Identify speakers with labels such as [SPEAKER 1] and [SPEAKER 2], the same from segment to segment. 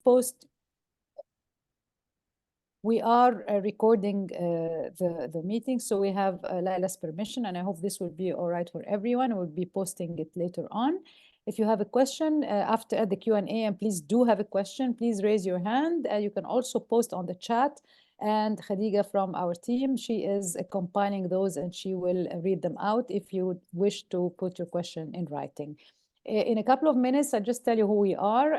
[SPEAKER 1] post. We are recording the meeting, so we have Laila's permission, and I hope this will be all right for everyone. We'll be posting it later on. If you have a question after the Q&A, and please do have a question, please raise your hand. You can also post on the chat, and Khadija from our team, she is compiling those and she will read them out if you wish to put your question in writing. In a couple of minutes, I'll just tell you who we are,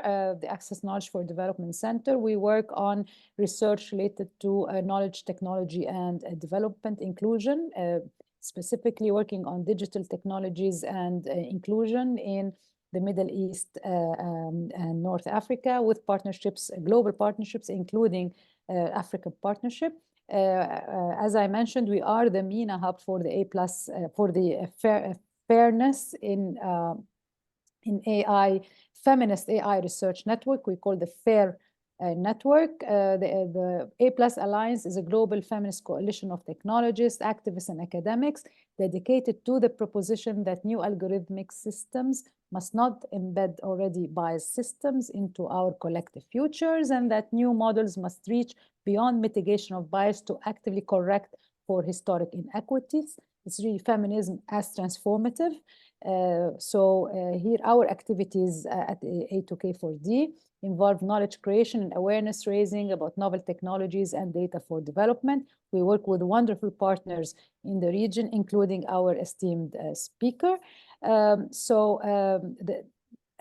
[SPEAKER 1] the Access Knowledge for Development Center. We work on research related to knowledge, technology, and development inclusion, specifically working on digital technologies and inclusion in the Middle East and North Africa with partnerships, global partnerships, including African Partnership. As I mentioned, we are the MENA hub for the for the fairness in AI, Feminist AI Research Network. We call the FAIR network. The A+ Alliance is a global feminist coalition of technologists, activists, and academics dedicated to the proposition that new algorithmic systems must not embed already biased systems into our collective futures, and that new models must reach beyond mitigation of bias to actively correct for historic inequities. It's really feminism as transformative. Here our activities at A2K4D involve knowledge creation and awareness raising about novel technologies and data for development. We work with wonderful partners in the region, including our esteemed speaker.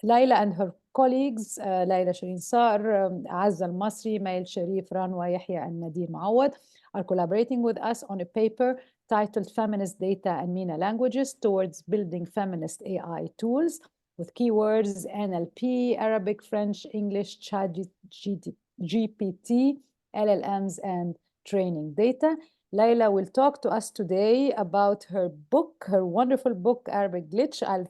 [SPEAKER 1] Laila and her colleagues, Laila Shereen Sakr, Azza Al-Masri, Mail Sharif, Ranwa Yahya, and Nadir Maawad, are collaborating with us on a paper titled Feminist Data and MENA Languages Towards Building Feminist AI Tools with keywords NLP, Arabic, French, English, Chat GPT, LLMs, and training data. Laila will talk to us today about her book, her wonderful book, Arabic Glitch. I'll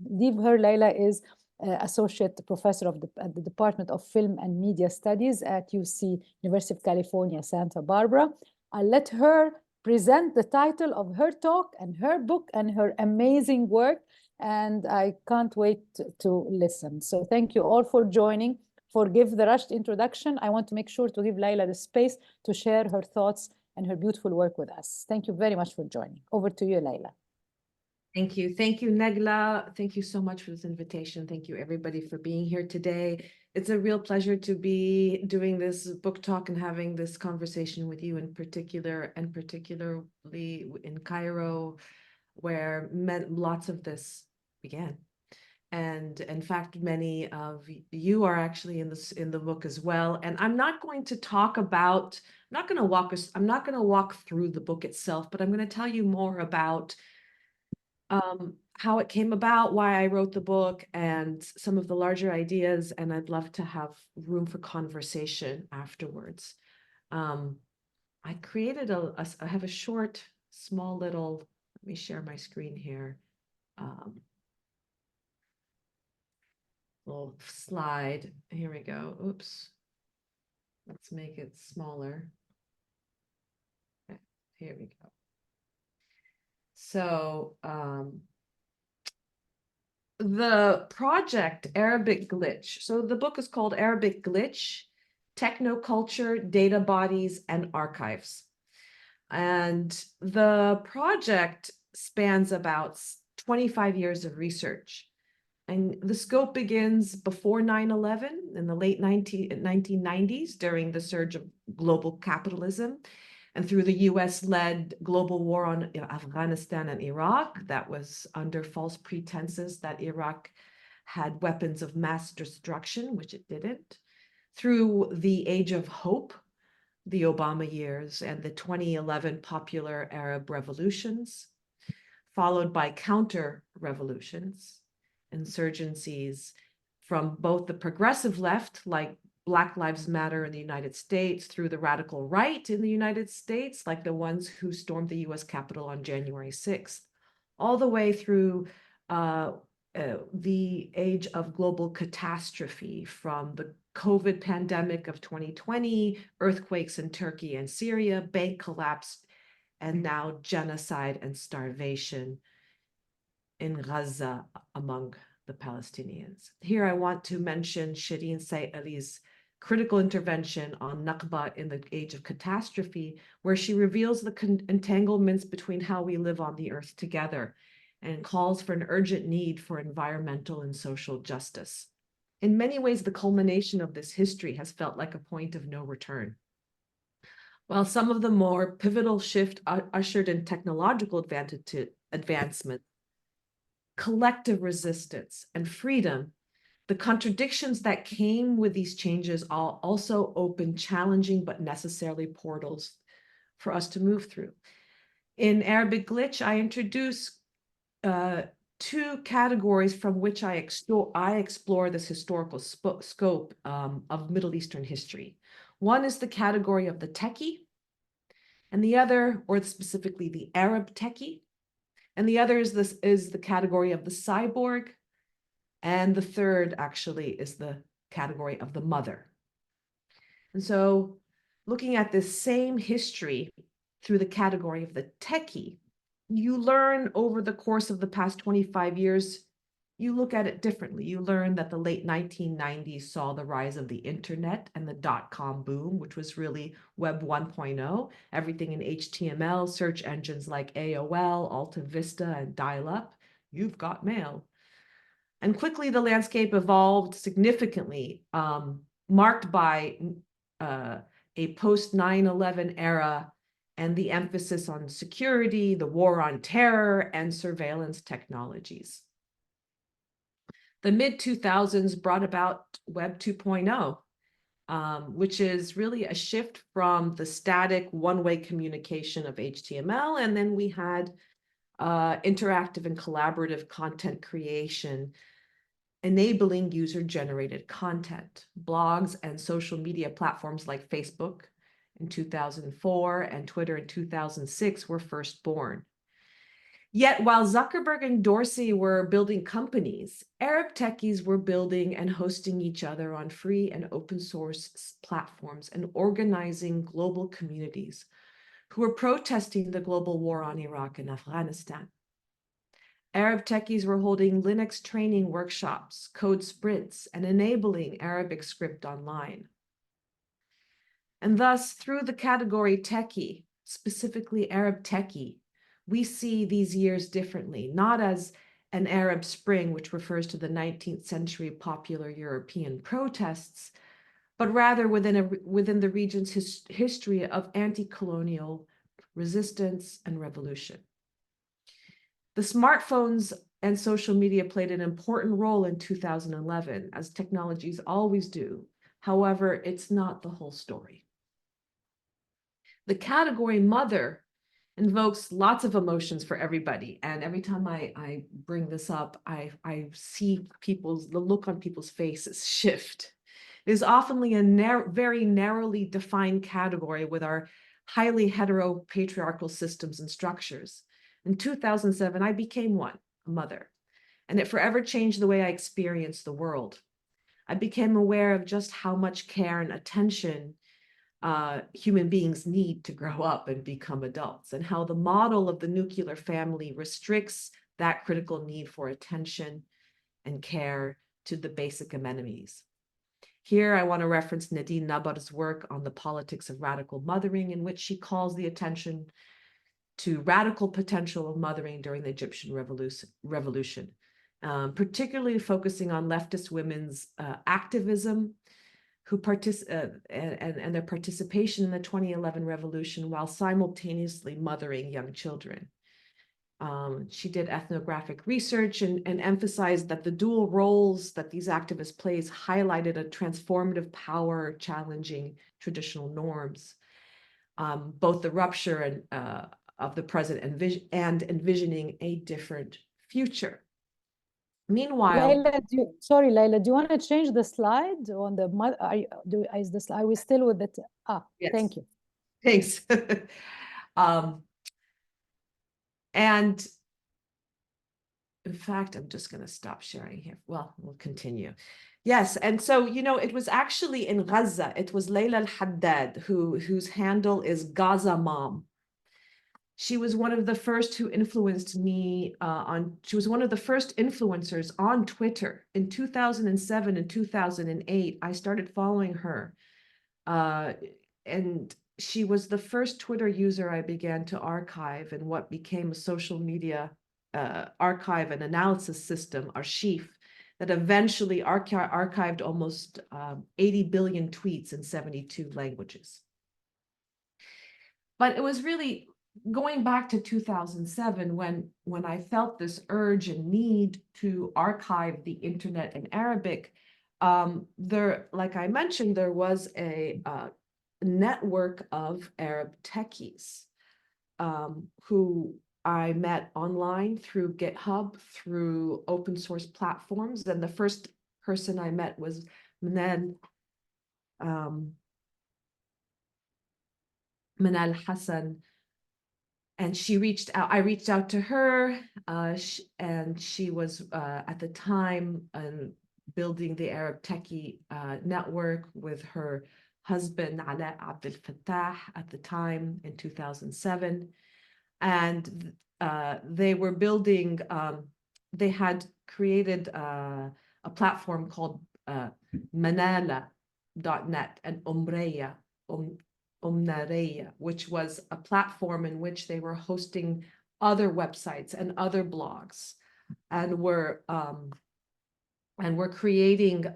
[SPEAKER 1] leave her. Laila is Associate Professor at the Department of Film and Media Studies at UC, University of California, Santa Barbara. I'll let her present the title of her talk and her book and her amazing work, and I can't wait to listen. So thank you all for joining. Forgive the rushed introduction. I want to make sure to give Laila the space to share her thoughts and her beautiful work with us. Thank you very much for joining. Over to you, Laila.
[SPEAKER 2] Thank you. Thank you, Negla. Thank you so much for this invitation. Thank you, everybody, for being here today. It's a real pleasure to be doing this book talk and having this conversation with you in particular, and particularly in Cairo, where lots of this began. And in fact, many of you are actually in the book as well. And I'm not going to talk about, I'm not going to walk through the book itself, but I'm going to tell you more about how it came about, why I wrote the book, and some of the larger ideas. And I'd love to have room for conversation afterwards. I created I have a short, small little, let me share my screen here. Little slide. Here we go. Oops. Let's make it smaller. Okay, here we go. So the project Arabic Glitch. So the book is called Arabic Glitch, Technoculture, Data Bodies, and Archives. And the project spans about 25 years of research. And the scope begins before 9/11 in the late 1990s during the surge of global capitalism, and through the US-led global war on Afghanistan and Iraq that was under false pretenses that Iraq had weapons of mass destruction, which it didn't, through the Age of Hope, the Obama years, and the 2011 popular Arab revolutions, followed by counter-revolutions, insurgencies from both the progressive left, like Black Lives Matter in the United States, through the radical right in the United States, like the ones who stormed the US Capitol on January 6th, all the way through the age of global catastrophe, from the COVID pandemic of 2020, earthquakes in Turkey and Syria, bank collapse, and now genocide and starvation in Gaza among the Palestinians. Here I want to mention Shereen Sakr's critical intervention on Nakba in the Age of Catastrophe, where she reveals the entanglements between how we live on the earth together and calls for an urgent need for environmental and social justice. In many ways, the culmination of this history has felt like a point of no return. While some of the more pivotal shift ushered in technological advancement, collective resistance, and freedom, the contradictions that came with these changes also opened challenging but necessarily portals for us to move through. In Arabic Glitch, I introduce two categories from which I explore this historical scope of Middle Eastern history. One is the category of the techie, and the other, or specifically the Arab techie, and the other is the category of the cyborg, and the third actually is the category of the mother. And so looking at this same history through the category of the techie, you learn over the course of the past 25 years, you look at it differently. You learn that the late 1990s saw the rise of the internet and the dot-com boom, which was really Web 1.0, everything in HTML, search engines like AOL, Alta Vista, and dial-up. You've got mail. And quickly the landscape evolved significantly, marked by a post 9/11 era and the emphasis on security, the war on terror, and surveillance technologies. The mid-2000s brought about Web 2.0, which is really a shift from the static one-way communication of HTML, and then we had interactive and collaborative content creation, enabling user-generated content. Blogs and social media platforms like Facebook in 2004 and Twitter in 2006 were first born. Yet while Zuckerberg and Dorsey were building companies, Arab techies were building and hosting each other on free and open source platforms and organizing global communities who were protesting the global war on Iraq and Afghanistan. Arab techies were holding Linux training workshops, code sprints, and enabling Arabic script online. And thus, through the category techie, specifically Arab techie, we see these years differently, not as an Arab Spring, which refers to the 19th century popular European protests, but rather within the region's history of anti-colonial resistance and revolution. The smartphones and social media played an important role in 2011, as technologies always do. However, it's not the whole story. The category mother invokes lots of emotions for everybody. And every time I bring this up, I see the look on people's faces shift. It is often a very narrowly defined category with our highly heteropatriarchal systems and structures. In 2007, I became one, a mother, and it forever changed the way I experienced the world. I became aware of just how much care and attention human beings need to grow up and become adults, and how the model of the nuclear family restricts that critical need for attention and care to the basic amenities. Here, I want to reference Nadine Nabar's work on the politics of radical mothering, in which she calls the attention to radical potential of mothering during the Egyptian revolution, particularly focusing on leftist women's activism, and their participation in the 2011 revolution while simultaneously mothering young children. She did ethnographic research and emphasized that the dual roles that these activists plays highlighted a transformative power challenging traditional norms, both the rupture of the present and envisioning a different future. Meanwhile,
[SPEAKER 1] Laila, sorry, Laila, do you want to change the slide on the mother? Are we still with it? Yes. Thank you.
[SPEAKER 2] Thanks. And in fact, I'm just going to stop sharing here. Well, we'll continue. Yes, and so, it was actually in Gaza. It was Laila al-Haddad, whose handle is Gaza Mom. She was one of the first who influenced me she was one of the first influencers on Twitter. In 2007 and 2008, I started following her. And she was the first Twitter user I began to archive in what became a social media archive and analysis system, Archive, that eventually archived almost 80 billion tweets in 72 languages. But it was really going back to 2007 when I felt this urge and need to archive the internet in Arabic. Like I mentioned, there was a network of Arab techies who I met online through GitHub, through open source platforms. And the first person I met was Manal Hassan. And she reached out, I reached out to her, and she was at the time building the Arab Techie network with her husband, Ala Abdel Fattah, at the time in 2007. And they were building, they had created a platform called Manala.net and Umreya, which was a platform in which they were hosting other websites and other blogs, and were creating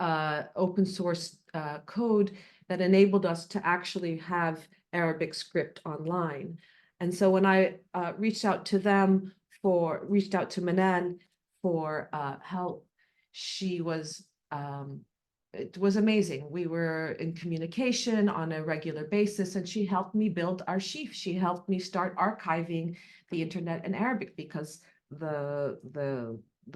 [SPEAKER 2] open source code that enabled us to actually have Arabic script online. And so when I reached out to Manan for help, she was, it was amazing. We were in communication on a regular basis, and she helped me build Archive. She helped me start archiving the internet in Arabic because the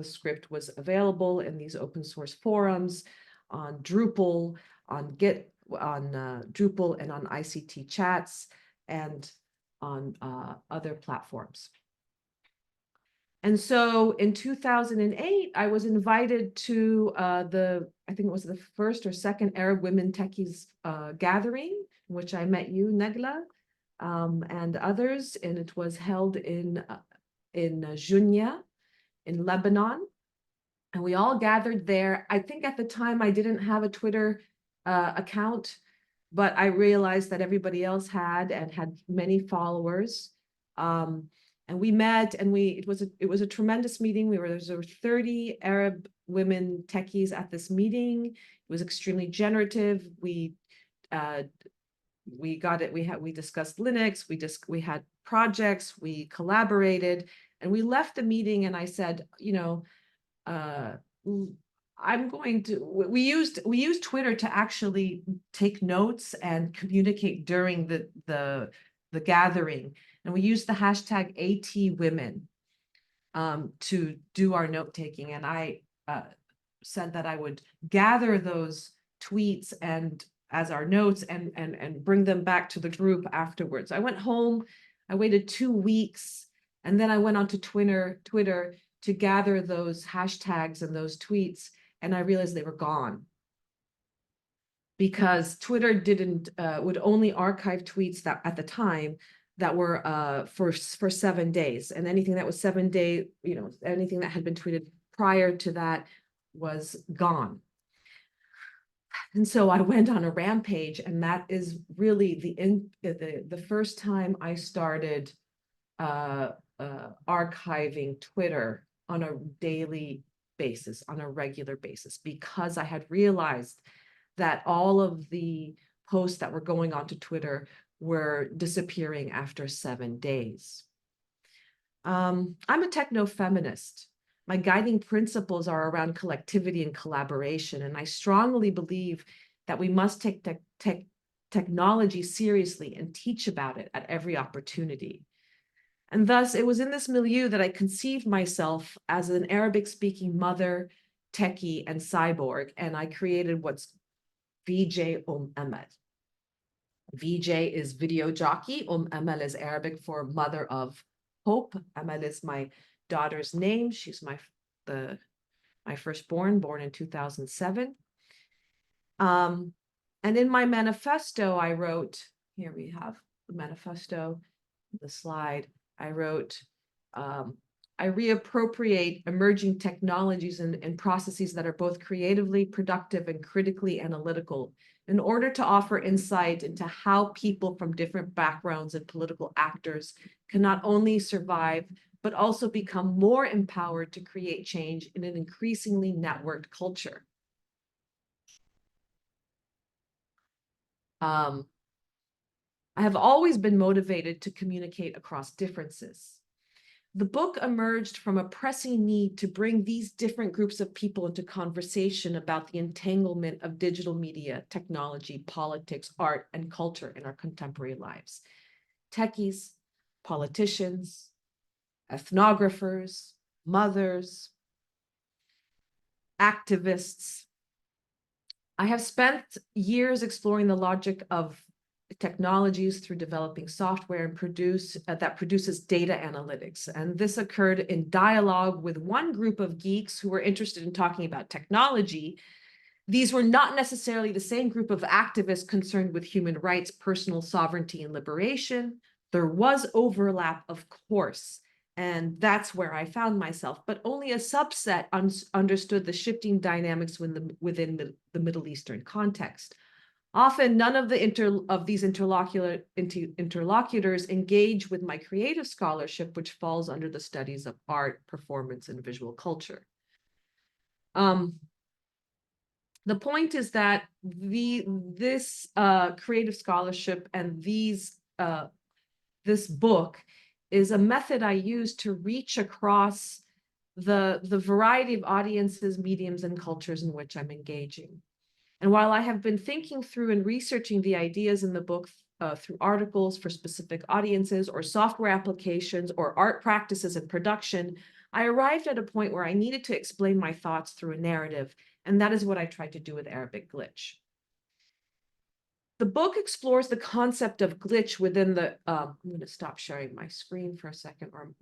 [SPEAKER 2] script was available in these open source forums on Drupal, on Git, on Drupal, and on ICT chats, and on other platforms. And so in 2008, I was invited to I think it was the first or second Arab Women Techies gathering, in which I met you, Negla, and others, and it was held in Junya, in Lebanon. And we all gathered there. I think at the time I didn't have a Twitter account, but I realized that everybody else had, and had many followers. And we met, and it was a tremendous meeting. There were 30 Arab women techies at this meeting. It was extremely generative. We got it. We discussed Linux. We had projects. We collaborated, and we left the meeting. And I said, we used Twitter to actually take notes and communicate during the gathering. And we used the hashtag #ATWomen to do our note-taking. And I said that I would gather those tweets and as our notes and bring them back to the group afterwards. I went home, I waited 2 weeks, and then I went onto Twitter to gather those hashtags and those tweets, and I realized they were gone. Because Twitter would only archive tweets that at the time that were for 7 days, and anything that was 7 day, anything that had been tweeted prior to that was gone. And so I went on a rampage, and that is really the first time I started archiving Twitter on a daily basis, on a regular basis, because I had realized that all of the posts that were going onto Twitter were disappearing after 7 days. I'm a techno-feminist. My guiding principles are around collectivity and collaboration, and I strongly believe that we must take technology seriously and teach about it at every opportunity. And thus, it was in this milieu that I conceived myself as an Arabic-speaking mother, techie, and cyborg, and I created what's VJ Amal. VJ is video jockey. Amal is Arabic for mother of hope. Amal is my daughter's name. She's my firstborn, born in 2007. And in my manifesto, I wrote, here we have the manifesto, the slide. I wrote, I reappropriate emerging technologies and processes that are both creatively productive and critically analytical in order to offer insight into how people from different backgrounds and political actors can not only survive, but also become more empowered to create change in an increasingly networked culture. I have always been motivated to communicate across differences. The book emerged from a pressing need to bring these different groups of people into conversation about the entanglement of digital media, technology, politics, art, and culture in our contemporary lives. Techies, politicians, ethnographers, mothers, activists. I have spent years exploring the logic of technologies through developing software and that produces data analytics. And this occurred in dialogue with one group of geeks who were interested in talking about technology. These were not necessarily the same group of activists concerned with human rights, personal sovereignty, and liberation. There was overlap, of course, and that's where I found myself, but only a subset understood the shifting dynamics within the Middle Eastern context. Often, none of these interlocutors engage with my creative scholarship, which falls under the studies of art, performance, and visual culture. The point is that this creative scholarship and this book is a method I use to reach across the variety of audiences, mediums, and cultures in which I'm engaging. And while I have been thinking through and researching the ideas in the book through articles for specific audiences or software applications or art practices and production, I arrived at a point where I needed to explain my thoughts through a narrative, and that is what I tried to do with Arabic Glitch. The book explores the concept of glitch within the, I'm going to stop sharing my screen for a second, or I'm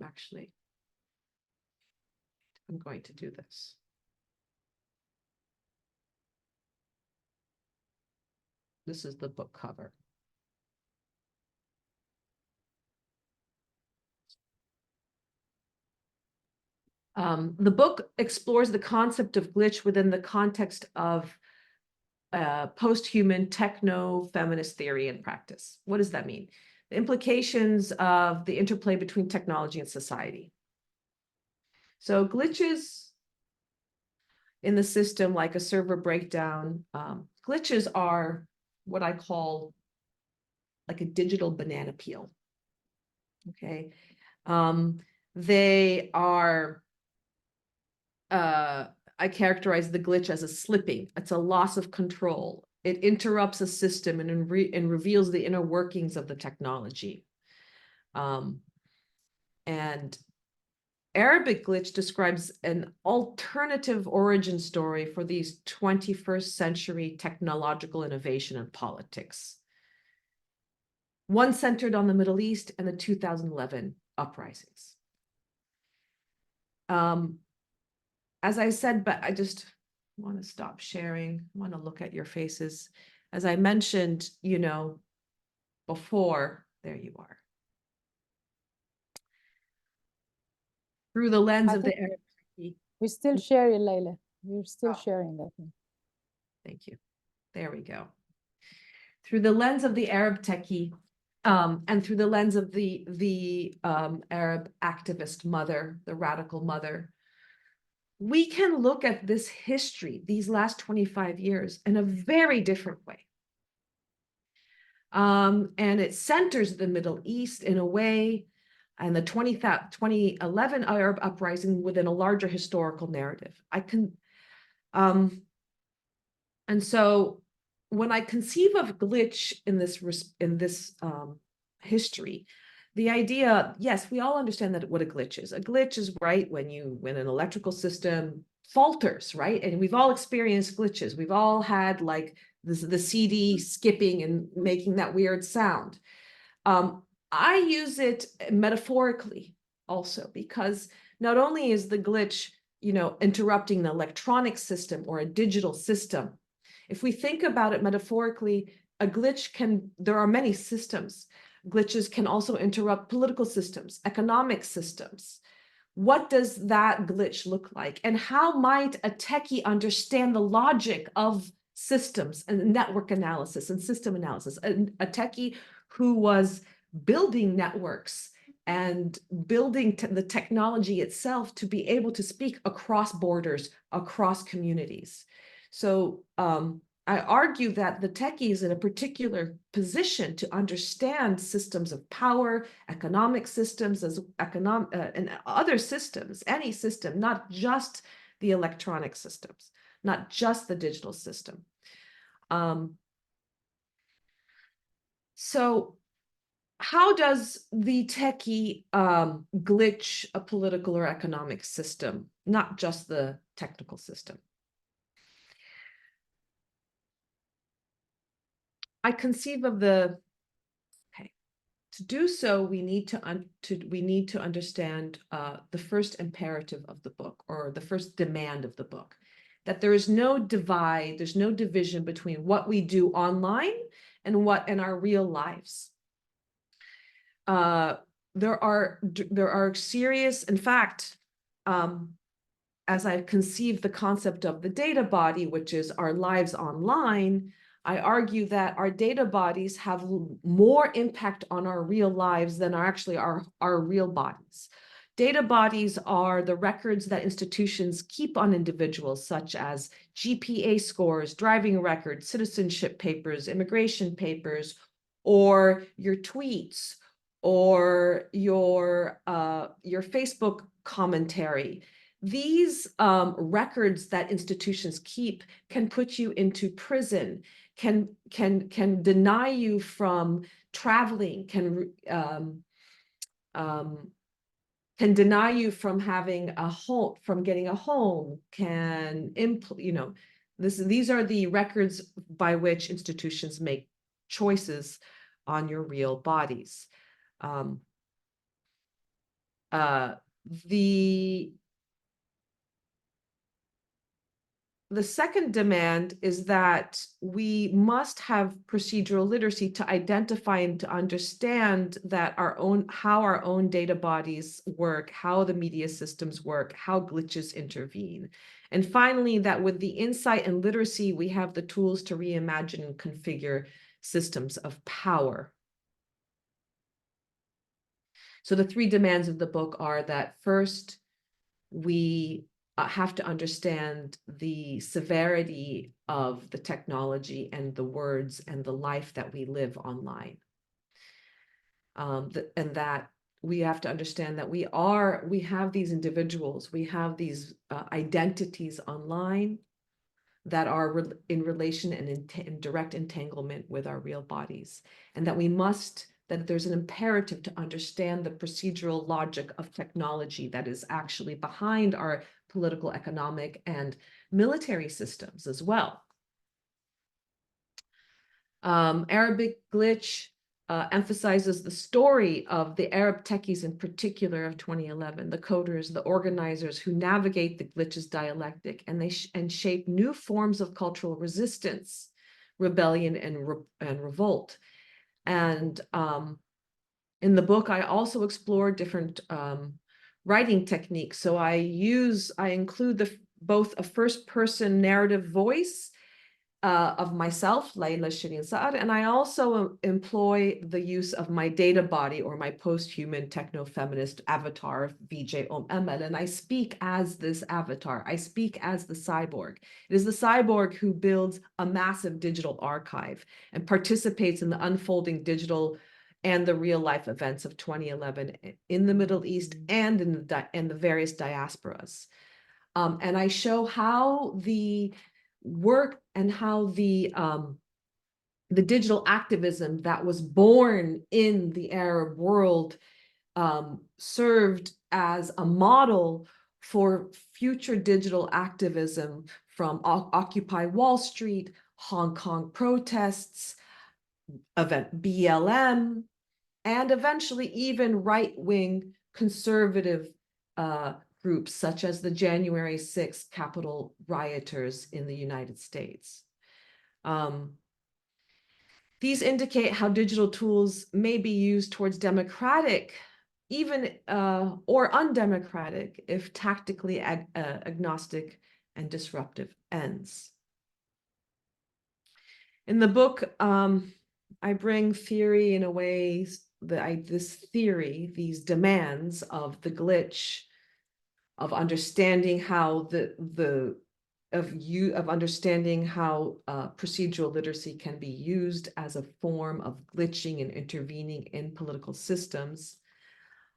[SPEAKER 2] going to do this. This is the book cover. The book explores the concept of glitch within the context of post-human techno-feminist theory and practice. What does that mean? The implications of the interplay between technology and society. So glitches in the system, like a server breakdown, glitches are what I call like a digital banana peel. Okay. They are, I characterize the glitch as a slipping. It's a loss of control. It interrupts a system and reveals the inner workings of the technology. And Arabic Glitch describes an alternative origin story for these 21st century technological innovation and politics. One centered on the Middle East and the 2011 uprisings. As I said, but I just want to stop sharing, I want to look at your faces. As I mentioned, before, there you are. Through the lens of the Arab.
[SPEAKER 1] We still share it, Laila. We're still sharing that one.
[SPEAKER 2] Thank you. There we go. Through the lens of the Arab techie, and through the lens of the Arab activist mother, the radical mother, we can look at this history, these last 25 years, in a very different way. And it centers the Middle East in a way, and the 2011 Arab uprising within a larger historical narrative. And so when I conceive of glitch in this history, the idea, yes, we all understand that what a glitch is. A glitch is, right, when an electrical system falters, right? And we've all experienced glitches. We've all had like the CD skipping and making that weird sound. I use it metaphorically also, because not only is the glitch, interrupting the electronic system or a digital system. If we think about it metaphorically, a glitch there are many systems. glitches can also interrupt political systems, economic systems. What does that glitch look like? And how might a techie understand the logic of systems and network analysis and system analysis? A techie who was building networks and building the technology itself to be able to speak across borders, across communities. So I argue that the techie is in a particular position to understand systems of power, economic systems, and other systems, any system, not just the electronic systems, not just the digital system. So how does the techie glitch a political or economic system, not just the technical system? I conceive of to do so, we need to understand the first imperative of the book, or the first demand of the book, that there is no divide, there's no division between what we do online and what in our real lives. There are serious, in fact, as I've conceived the concept of the data body, which is our lives online, I argue that our data bodies have more impact on our real lives than actually our real bodies. Data bodies are the records that institutions keep on individuals, such as GPA scores, driving records, citizenship papers, immigration papers, or your tweets, or your Facebook commentary. These records that institutions keep can put you into prison, can deny you from traveling, can deny you from having a home, from getting a home, these are the records by which institutions make choices on your real bodies. The second demand is that we must have procedural literacy to identify and to understand that how our own data bodies work, how the media systems work, how glitches intervene. And finally, that with the insight and literacy, we have the tools to reimagine and configure systems of power. So the three demands of the book are that first, we have to understand the severity of the technology and the words and the life that we live online. And that we have to understand that we have these individuals, we have these identities online that are in relation and in direct entanglement with our real bodies. And that there's an imperative to understand the procedural logic of technology that is actually behind our political, economic, and military systems as well. Arabic Glitch emphasizes the story of the Arab techies in particular of 2011, the coders, the organizers who navigate the glitch's dialectic, and shape new forms of cultural resistance, rebellion, and revolt. And in the book, I also explore different writing techniques. So I include both a first-person narrative voice of myself, Laila Shereen Sakr, and I also employ the use of my data body, or my post-human techno-feminist avatar, VJ Emel, and I speak as this avatar. I speak as the cyborg. It is the cyborg who builds a massive digital archive and participates in the unfolding digital and the real-life events of 2011 in the Middle East and in the various diasporas. And I show how the work and how the digital activism that was born in the Arab world served as a model for future digital activism from Occupy Wall Street, Hong Kong protests, BLM, and eventually even right-wing conservative groups such as the January 6th Capitol rioters in the United States. These indicate how digital tools may be used towards democratic, even or undemocratic, if tactically agnostic and disruptive ends. In the book, I bring theory in a way that these demands of the glitch, of understanding how understanding how procedural literacy can be used as a form of glitching and intervening in political systems.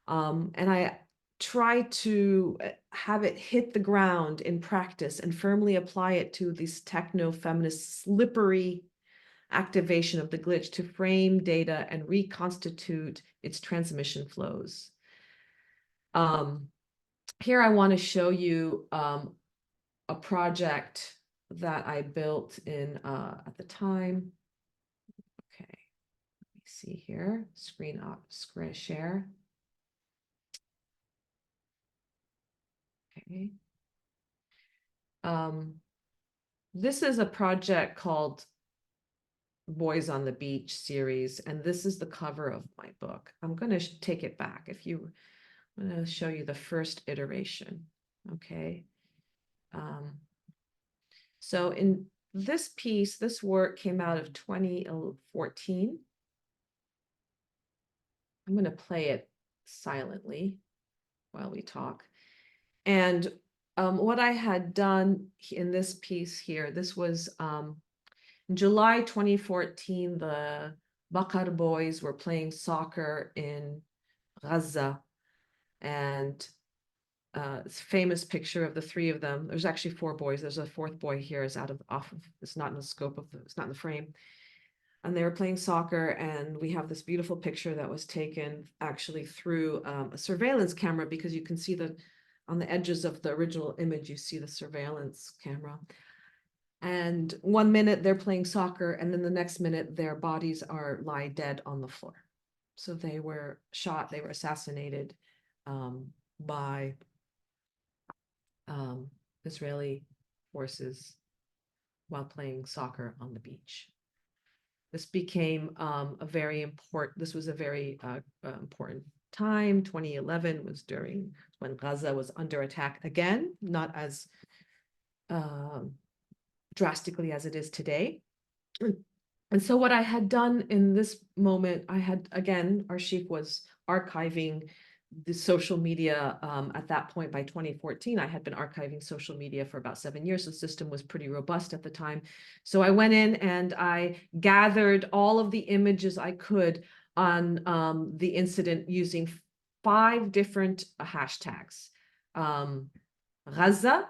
[SPEAKER 2] And I try to have it hit the ground in practice and firmly apply it to this techno-feminist slippery activation of the glitch to frame data and reconstitute its transmission flows. Here I want to show you a project that I built in at the time. Okay, let me see here. Screen share. Okay. This is a project called Boys on the Beach series, and this is the cover of my book. I'm going to take it back. I'm going to show you the first iteration. Okay. So in this piece, this work came out of 2014. I'm going to play it silently while we talk. And what I had done in this piece here, this was in July 2014, the Fa+ir boys were playing soccer in Gaza, and it's a famous picture of the three of them. There's actually four boys. There's a fourth boy here is it's not in the scope of it's not in the frame. And they were playing soccer, and we have this beautiful picture that was taken actually through a surveillance camera, because you can see on the edges of the original image, you see the surveillance camera. And 1 minute they're playing soccer, and then the next minute their bodies lie dead on the floor. So they were shot, they were assassinated by Israeli forces while playing soccer on the beach. This became this was a very important time. 2011 was when Gaza was under attack again, not as drastically as it is today. And so what I had done in this moment, Archive was archiving the social media. At that point, by 2014, I had been archiving social media for about 7 years. The system was pretty robust at the time. So I went in and I gathered all of the images I could on the incident using 5 different hashtags. Gaza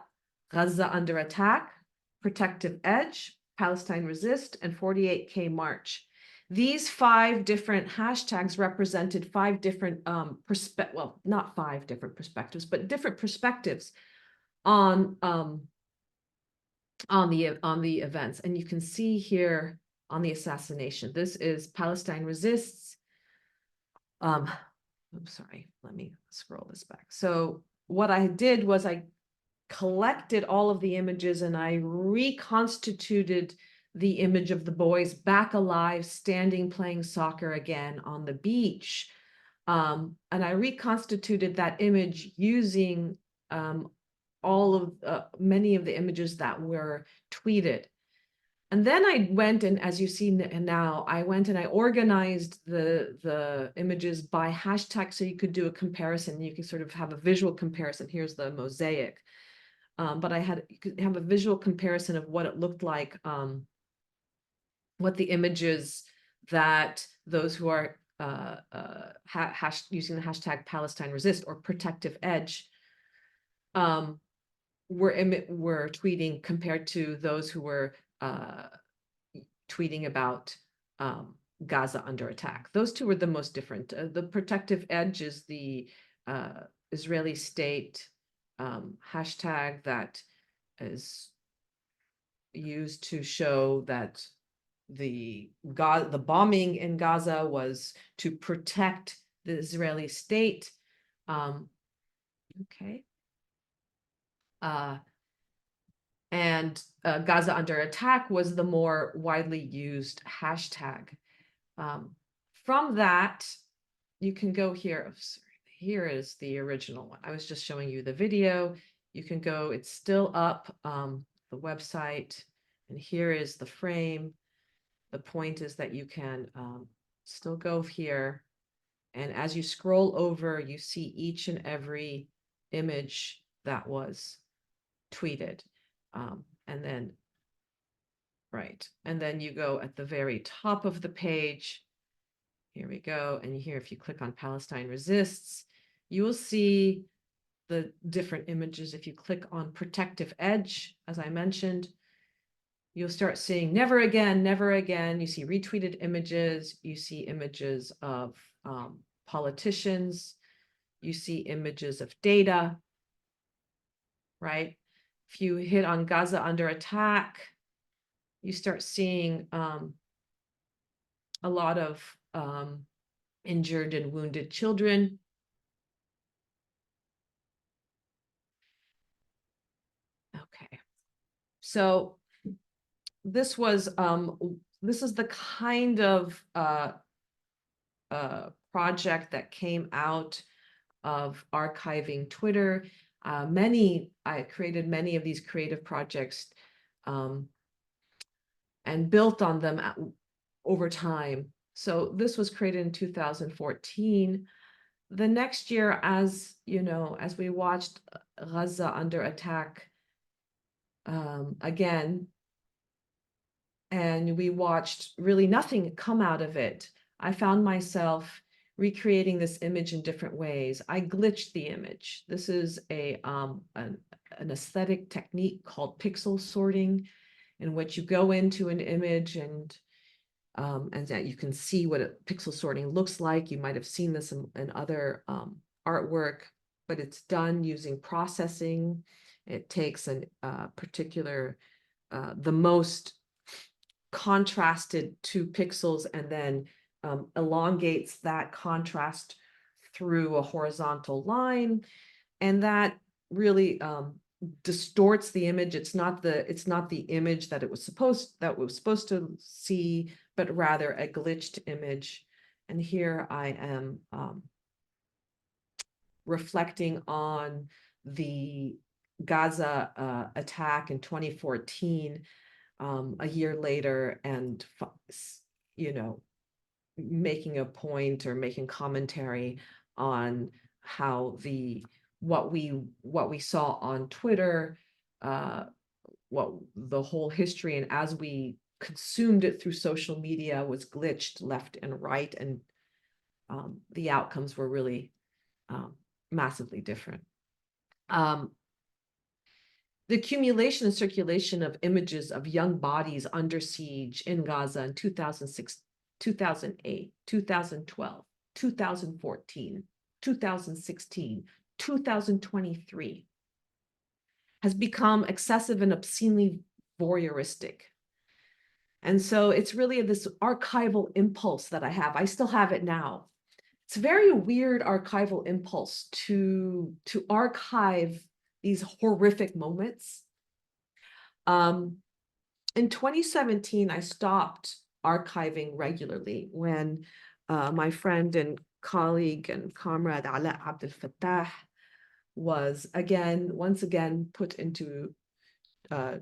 [SPEAKER 2] under attack, protective edge, Palestine resist, and 48K march. These 5 different hashtags represented 5 different not 5 different perspectives, but different perspectives on the events. And you can see here on the assassination, this is Palestine resists. I'm sorry, let me scroll this back. So what I did was I collected all of the images and I reconstituted the image of the boys back alive, standing, playing soccer again on the beach. And I reconstituted that image using many of the images that were tweeted. And then I went, and as you see now, I went and I organized the images by hashtag, so you could do a comparison. You can sort of have a visual comparison. Here's the mosaic. But you could have a visual comparison of what it looked like, what the images that those who are using the hashtag Palestine resist or protective edge were tweeting compared to those who were tweeting about Gaza under attack. Those two were the most different. The protective edge is the Israeli state hashtag that is used to show that the bombing in Gaza was to protect the Israeli state. And Gaza under attack was the more widely used hashtag. From that, you can go here. Oh, sorry. Here is the original one. I was just showing you the video. You can go, it's still up, the website, and here is the frame. The point is that you can still go here, and as you scroll over, you see each and every image that was tweeted. And then, right, and then you go at the very top of the page. Here we go. And here, if you click on Palestine Resists, you will see the different images. If you click on Protective Edge, as I mentioned, you'll start seeing never again, never again. You see retweeted images. You see images of politicians. You see images of data, right? If you hit on Gaza under attack, you start seeing a lot of injured and wounded children. Okay, so this was this is the kind of project that came out of archiving Twitter. I created many of these creative projects and built on them over time. So this was created in 2014. The next year, as you know, as we watched Gaza under attack again, and we watched really nothing come out of it, I found myself recreating this image in different ways. I glitched the image. This is an aesthetic technique called pixel sorting, in which you go into an image and that you can see what pixel sorting looks like. You might have seen this in other artwork, but it's done using processing. It takes a particular, the most contrasted 2 pixels and then elongates that contrast through a horizontal line, and that really distorts the image. It's not the image that was supposed to see, but rather a glitched image. And here I am reflecting on the Gaza attack in 2014, a year later, and you know, making a point or making commentary on how what we saw on Twitter, what the whole history, and as we consumed it through social media, was glitched left and right, and the outcomes were really massively different. The accumulation and circulation of images of young bodies under siege in Gaza in 2006, 2008, 2012, 2014, 2016, 2023 has become excessive and obscenely voyeuristic. And so it's really this archival impulse that I have. I still have it now. It's a very weird archival impulse to archive these horrific moments. In 2017, I stopped archiving regularly when my friend and colleague and comrade Ala Abdel Fattah was once again put into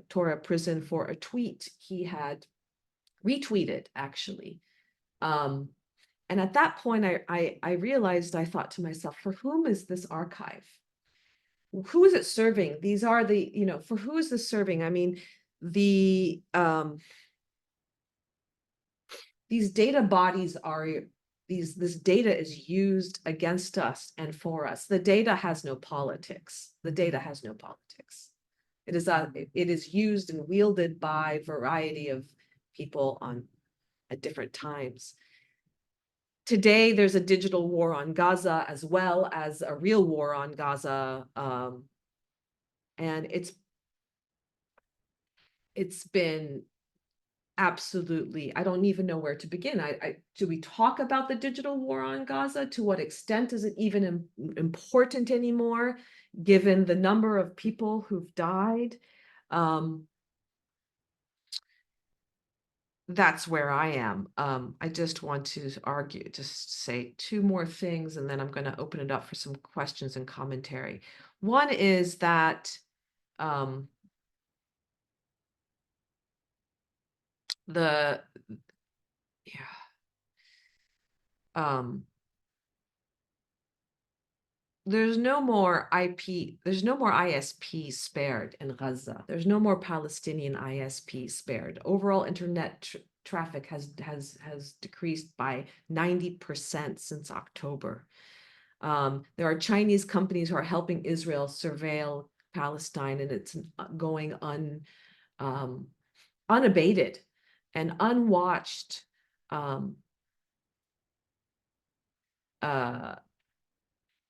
[SPEAKER 2] Torah prison for a tweet he had retweeted, actually. And at that point, I realized, I thought to myself, for whom is this archive? Who is it serving? These are the, for who is this serving? I mean, these data bodies are, this data is used against us and for us. The data has no politics. The data has no politics. It is used and wielded by a variety of people at different times. Today, there's a digital war on Gaza as well as a real war on Gaza. And it's been absolutely, I don't even know where to begin. Do we talk about the digital war on Gaza? To what extent is it even important anymore, given the number of people who've died? that's where I am. I just want to just say two more things, and then I'm going to open it up for some questions and commentary. One is that the there's no more there's no more ISP spared in Gaza. There's no more Palestinian ISP spared. Overall internet traffic has decreased by 90% since October. There are Chinese companies who are helping Israel surveil Palestine, and it's going unabated and unwatched.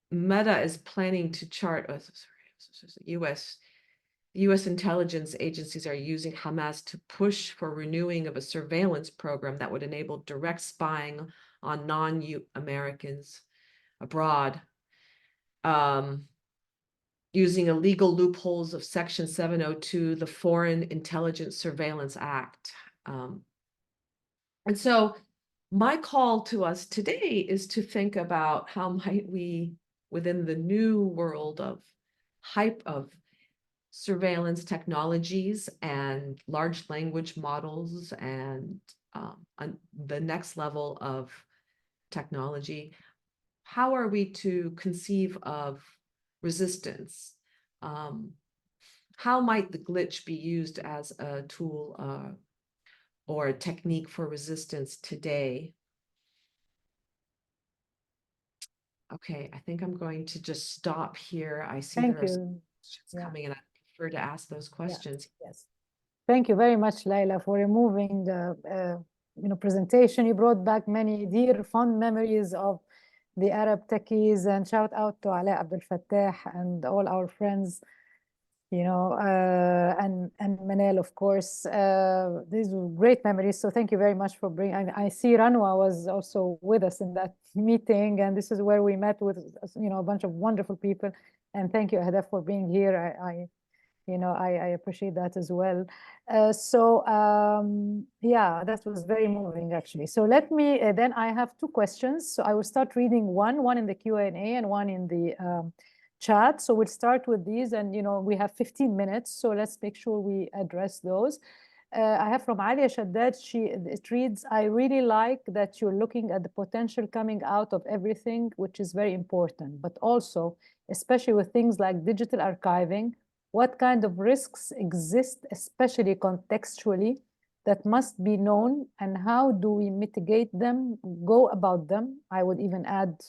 [SPEAKER 2] Meta is planning to chart. U.S. intelligence agencies are using Hamas to push for renewing of a surveillance program that would enable direct spying on non-Americans abroad, using illegal loopholes of Section 702, the Foreign Intelligence Surveillance Act. And so my call to us today is to think about how might we, within the new world of surveillance technologies and large language models and the next level of technology, how are we to conceive of resistance? How might the glitch be used as a tool or a technique for resistance today? Okay, I think I'm going to just stop here. I see there are questions coming, and I prefer to ask those questions.
[SPEAKER 1] Yes. Thank you very much, Laila, for removing presentation. You brought back many dear, fond memories of the Arab techies, and shout out to Ala Abdel Fattah and all our friends, and Manel, of course. These were great memories. So thank you very much for bringing. I see Ranwa was also with us in that meeting, and this is where we met with a bunch of wonderful people. And thank you, Hadaf, for being here. I appreciate that as well. Yeah, that was very moving, actually. So let me, then I have two questions. So I will start reading one in the Q&A and one in the chat. So we'll start with these, and we have 15 minutes, so let's make sure we address those. I have from Alia Shaddad. It reads, I really like that you're looking at the potential coming out of everything, which is very important, but also, especially with things like digital archiving, what kind of risks exist, especially contextually, that must be known, and how do we mitigate them, go about them? I would even add,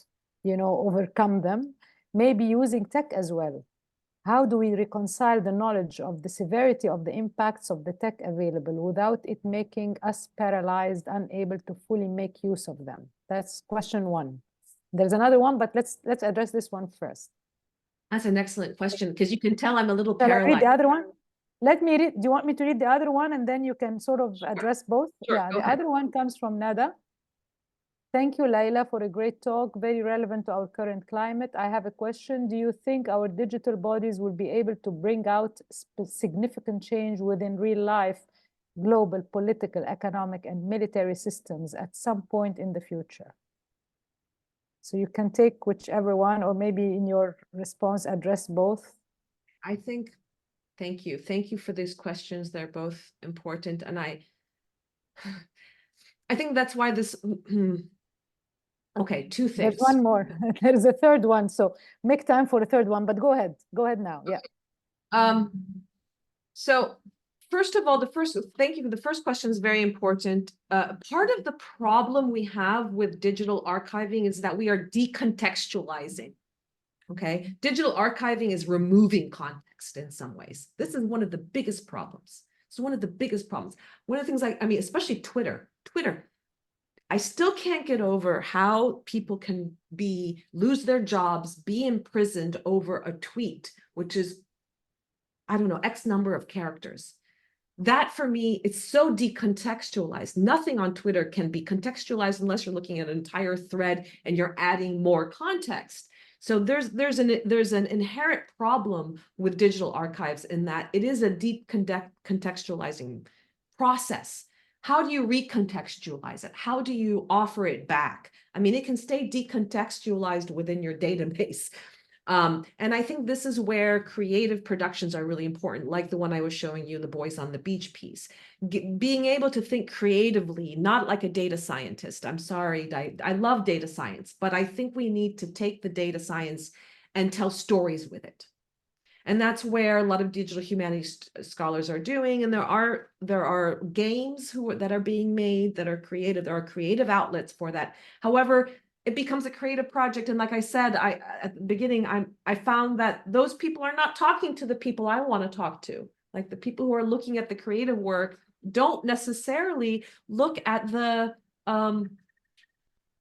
[SPEAKER 1] overcome them, maybe using tech as well. How do we reconcile the knowledge of the severity of the impacts of the tech available without it making us paralyzed, unable to fully make use of them? That's question one. There's another one, but let's address this one first.
[SPEAKER 2] That's an excellent question, because you can tell I'm a little
[SPEAKER 1] Shall
[SPEAKER 2] paralyzed.
[SPEAKER 1] I read the other one? Let me read. Do you want me to read the other one, and then you can sort of address both?
[SPEAKER 2] Sure,
[SPEAKER 1] Yeah, the other one comes from Nada. Thank you, Laila, for a great talk, very relevant to our current climate. I have a question. Do you think our digital bodies will be able to bring out significant change within real life, global, political, economic, and military systems at some point in the future? So you can take whichever one, or maybe in your response, address both.
[SPEAKER 2] I think, thank you. Thank you for these questions. They're both important. And I think that's why this, okay, two things.
[SPEAKER 1] There's one more. There's a third one. So make time for a third one, but go ahead. Go ahead now. Yeah.
[SPEAKER 2] So first of all, thank you. The first question is very important. Part of the problem we have with digital archiving is that we are decontextualizing. Okay, digital archiving is removing context in some ways. This is one of the biggest problems. It's one of the biggest problems. One of the things especially Twitter. I still can't get over how people can lose their jobs, be imprisoned over a tweet, which is, I don't know, X number of characters. That for me, it's so decontextualized. Nothing on Twitter can be contextualized unless you're looking at an entire thread and you're adding more context. So there's an inherent problem with digital archives in that it is a deep contextualizing process. how do you recontextualize it? How do you offer it back? I mean, it can stay decontextualized within your database. And I think this is where creative productions are really important, like the one I was showing you, the Boys on the Beach piece. Being able to think creatively, not like a data scientist. I'm sorry, I love data science, but I think we need to take the data science and tell stories with it. And that's where a lot of digital humanities scholars are doing. And there are games that are being made that are creative. There are creative outlets for that. However, it becomes a creative project. And like I said, at the beginning, I found that those people are not talking to the people I want to talk to. Like the people who are looking at the creative work don't necessarily look at are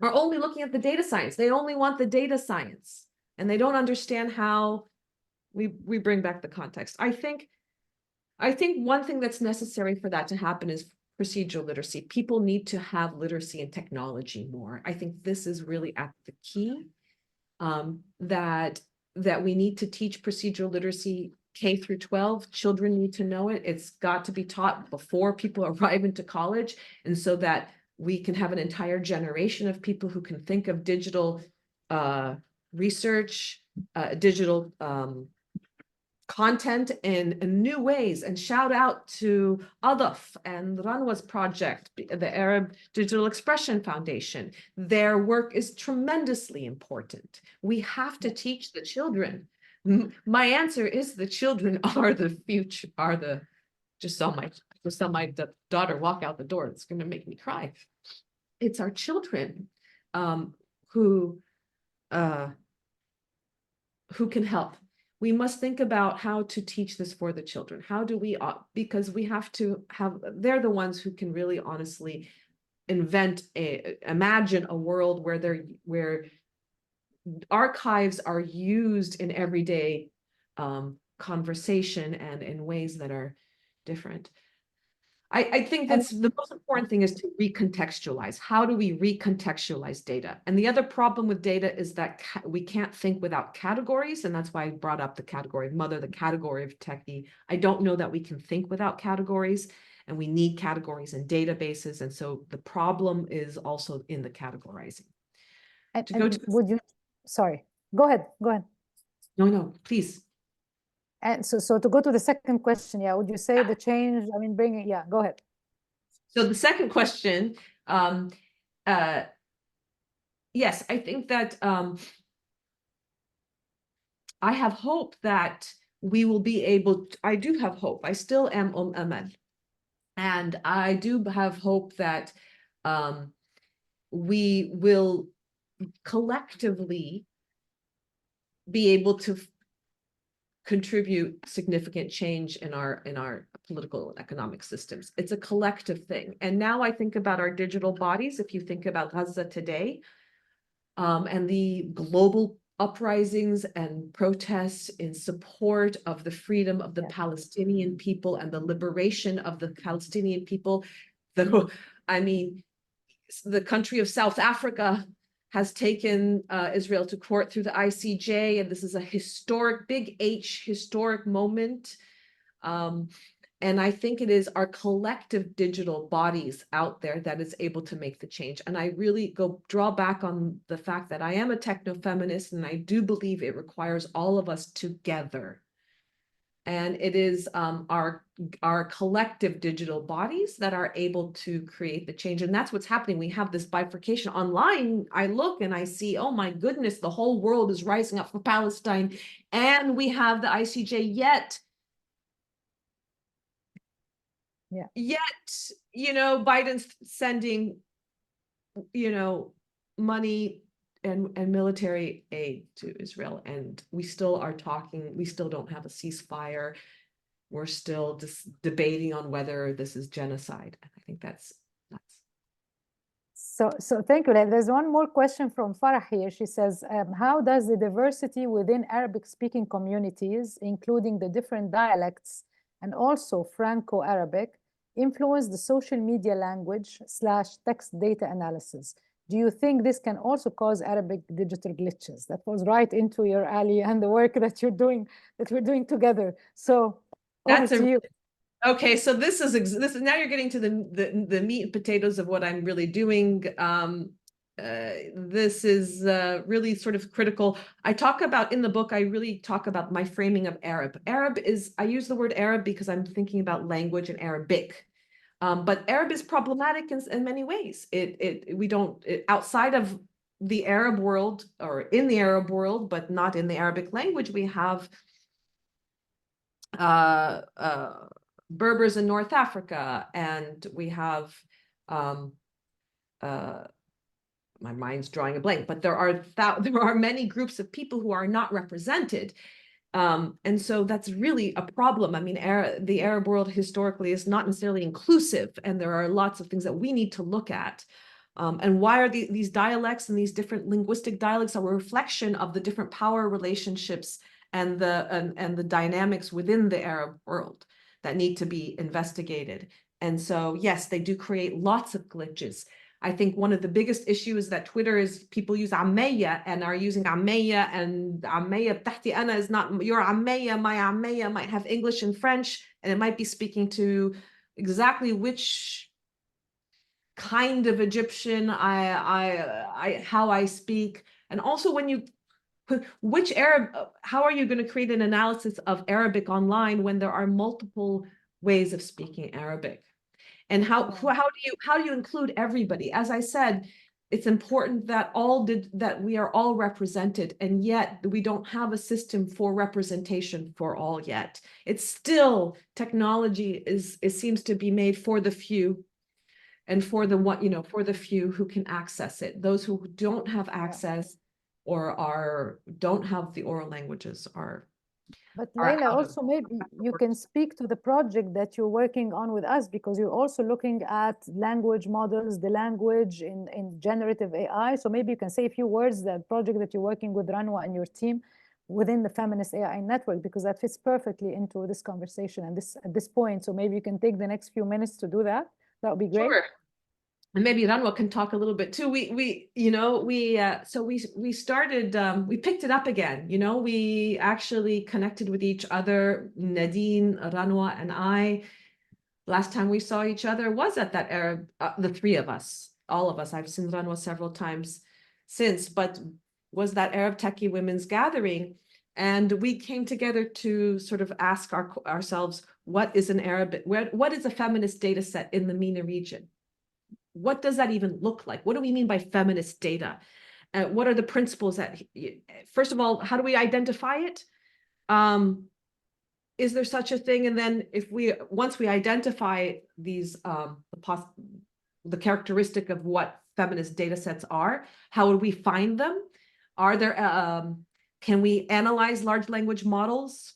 [SPEAKER 2] only looking at the data science. They only want the data science, and they don't understand how we bring back the context. I think one thing that's necessary for that to happen is procedural literacy. People need to have literacy in technology more. I think this is really at the key, that we need to teach procedural literacy K through 12. Children need to know it. It's got to be taught before people arrive into college, and so that we can have an entire generation of people who can think of digital research, digital content in new ways. And shout out to Adaf and Ranwa's project, the Arab Digital Expression Foundation. Their work is tremendously important. We have to teach the children. My answer is the children are the future, just saw my daughter walk out the door. It's going to make me cry. It's our children who can help. We must think about how to teach this for the children. How do we, because we have to have, they're the ones who can really honestly imagine a world where archives are used in everyday conversation and in ways that are different. I think that's the most important thing, is to recontextualize. How do we recontextualize data? And the other problem with data is that we can't think without categories. And that's why I brought up the category of mother, the category of techie. I don't know that we can think without categories, and we need categories and databases. And so the problem is also in the categorizing.
[SPEAKER 1] Sorry, go ahead.
[SPEAKER 2] No, please.
[SPEAKER 1] And so to go to the second question, yeah, would you say the change, I mean, go ahead.
[SPEAKER 2] So the second question, yes, I think that I have hope that we will be able I do have hope. I still am amal. And I do have hope that we will collectively be able to contribute significant change in our political and economic systems. It's a collective thing. And now I think about our digital bodies. If you think about Gaza today, and the global uprisings and protests in support of the freedom of the Palestinian people and the liberation of the Palestinian people, I mean, the country of South Africa has taken Israel to court through the ICJ, and this is a historic, big H, historic moment. And I think it is our collective digital bodies out there that is able to make the change. And I really draw back on the fact that I am a techno-feminist, and I do believe it requires all of us together. And it is our collective digital bodies that are able to create the change. And that's what's happening. We have this bifurcation online. I look and I see, oh my goodness, the whole world is rising up for Palestine. And we have the ICJ, yet, Biden's sending, money and military aid to Israel, and we still don't have a ceasefire. We're still just debating on whether this is genocide. I think that's nuts.
[SPEAKER 1] So thank you. There's one more question from Farah here. She says, how does the diversity within Arabic-speaking communities, including the different dialects and also Franco-Arabic, influence the social media language / text data analysis? Do you think this can also cause Arabic digital glitches? That was right into your alley and the work that we're doing together. So over to you.
[SPEAKER 2] Okay, so this is now you're getting to the meat and potatoes of what I'm really doing. This is really sort of critical. I talk about in the book, I really talk about my framing of Arab. I use the word Arab because I'm thinking about language and Arabic. But Arab is problematic in many ways. Outside of the Arab world or in the Arab world, but not in the Arabic language, we have Berbers in North Africa, and we have my mind's drawing a blank, but there are many groups of people who are not represented. And so that's really a problem. I mean, the Arab world historically is not necessarily inclusive, and there are lots of things that we need to look at. And why are these dialects and these different linguistic dialects are a reflection of the different power relationships and the dynamics within the Arab world that need to be investigated. And so, yes, they do create lots of glitches. I think one of the biggest issues is that Twitter is people use عمية and are using عمية, and عمية بتاعتي أنا is not your عمية. My عمية might have English and French, and it might be speaking to exactly which kind of Egyptian how I speak. And also when you which Arab, how are you going to create an analysis of Arabic online when there are multiple ways of speaking Arabic? And how do you include everybody? As I said, it's important that we are all represented, and yet we don't have a system for representation for all yet. It's still technology seems to be made for the few, and for the few who can access it. Those who don't have access or don't have the oral languages are.
[SPEAKER 1] But Laila, also maybe you can speak to the project that you're working on with us, because you're also looking at language models, the language in generative AI. So maybe you can say a few words, the project that you're working with Ranwa and your team within the Feminist AI Network, because that fits perfectly into this conversation and at this point. So maybe you can take the next few minutes to do that. That would be great.
[SPEAKER 2] Sure. And maybe Ranwa can talk a little bit too. We started, we picked it up again. We actually connected with each other, Nadine, Ranwa, and I. Last time we saw each other was at that Arab, the three of us, all of us. I've seen Ranwa several times since, but was that Arab Techie Women's Gathering. And we came together to sort of ask ourselves, what is a feminist data set in the MENA region? What does that even look like? What do we mean by feminist data? What are the principles that, first of all, how do we identify it? Is there such a thing? And then once we identify these, the characteristic of what feminist data sets are, how would we find them? Can we analyze large language models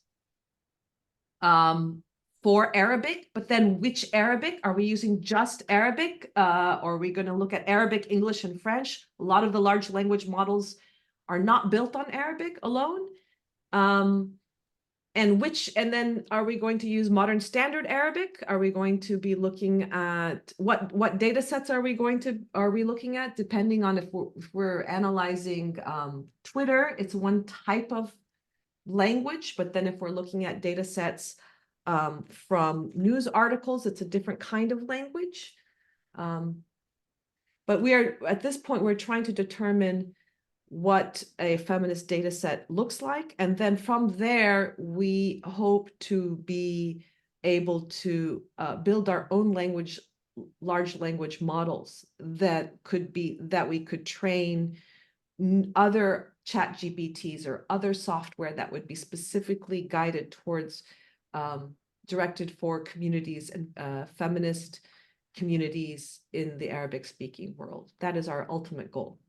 [SPEAKER 2] for Arabic, but then which Arabic? Are we using just Arabic? Or are we going to look at Arabic, English, and French? A lot of the large language models are not built on Arabic alone. And then are we going to use modern standard Arabic? Are we going to be looking at what data sets are we looking at, depending on if we're analyzing Twitter, it's one type of language, but then if we're looking at data sets from news articles, it's a different kind of language. But at this point, we're trying to determine what a feminist data set looks like. And then from there, we hope to be able to build our own large language models that we could train other chat GPTs or other software that would be specifically guided towards directed for communities and feminist communities in the Arabic speaking world. That is our ultimate goal.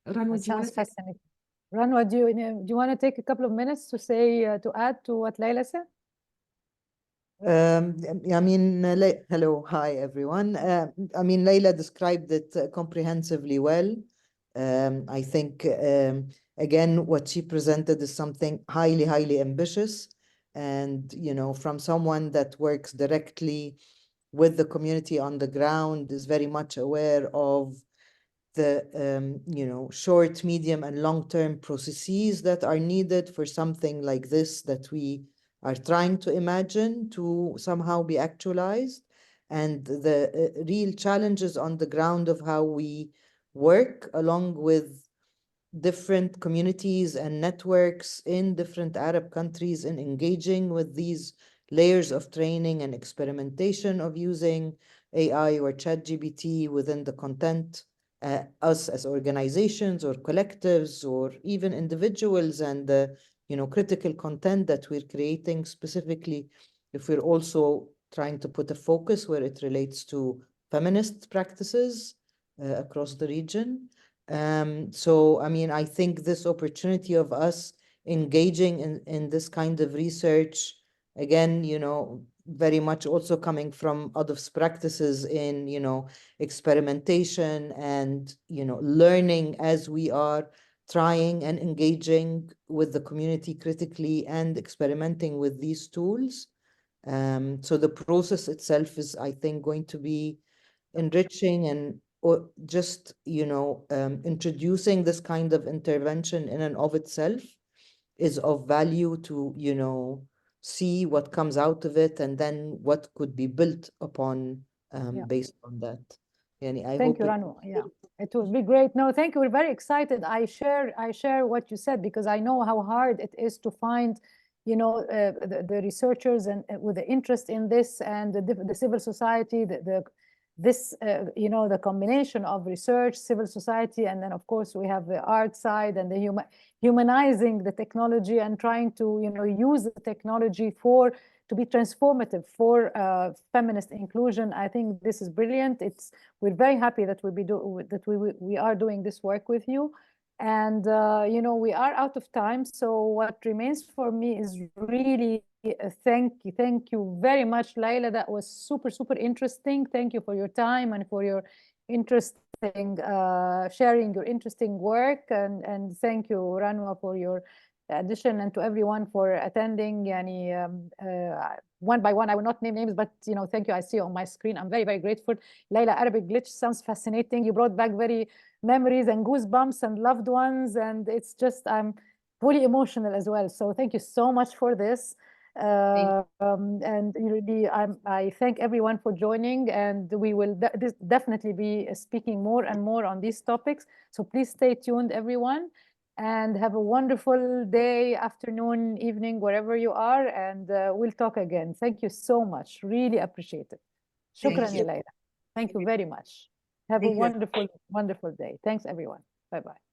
[SPEAKER 2] Ranwa,
[SPEAKER 1] sounds fascinating. Ranwa, do you want to take a couple of minutes to to add to what Laila said?
[SPEAKER 3] I mean, hello, hi everyone. I mean, Laila described it comprehensively well. I think, again, what she presented is something highly, highly ambitious. And, from someone that works directly with the community on the ground, is very much aware of the, short, medium, and long-term processes that are needed for something like this that we are trying to imagine to somehow be actualized, and the real challenges on the ground of how we work along with different communities and networks in different Arab countries in engaging with these layers of training and experimentation of using AI or ChatGPT within the content, us as organizations or collectives or even individuals, and the critical content that we're creating, specifically if we're also trying to put a focus where it relates to feminist practices across the region. So, I mean, I think this opportunity of us engaging in this kind of research, again, very much also coming from Adolf's practices in, experimentation and, learning as we are trying and engaging with the community critically and experimenting with these tools. So the process itself is, I think, going to be enriching and or just introducing this kind of intervention in and of itself is of value to see what comes out of it and then what could be built upon based on that. Yani, I
[SPEAKER 1] Thank
[SPEAKER 3] hope
[SPEAKER 1] you,
[SPEAKER 3] it
[SPEAKER 1] Ranu. Yeah, it will be great. No, thank you. We're very excited. I share what you said, because I know how hard it is to find the researchers and with the interest in this, and the civil society, the combination of research, civil society, and then of course we have the art side and the humanizing the technology and trying to use the technology to be transformative for feminist inclusion. I think this is brilliant. We're very happy that we are doing this work with you. And we are out of time, so what remains for me is really thank you very much, Laila. That was super interesting. Thank you for your time and for your interesting sharing your interesting work, and thank you, Ranwa, for your addition, and to everyone for attending. One by one, I will not name names, but thank you. I see on my screen. I'm very grateful. Laila, Arabic Glitch sounds fascinating. You brought back very memories and goosebumps and loved ones, and it's just I'm fully emotional as well. So thank you so much for this. And really, I thank everyone for joining, and we will definitely be speaking more and more on these topics. So please stay tuned, everyone, and have a wonderful day, afternoon, evening, wherever you are, and we'll talk again. Thank you so much. Really appreciate it. Shukran, Laila. Thank you very much. Have a wonderful day. Thanks, everyone. Bye-bye.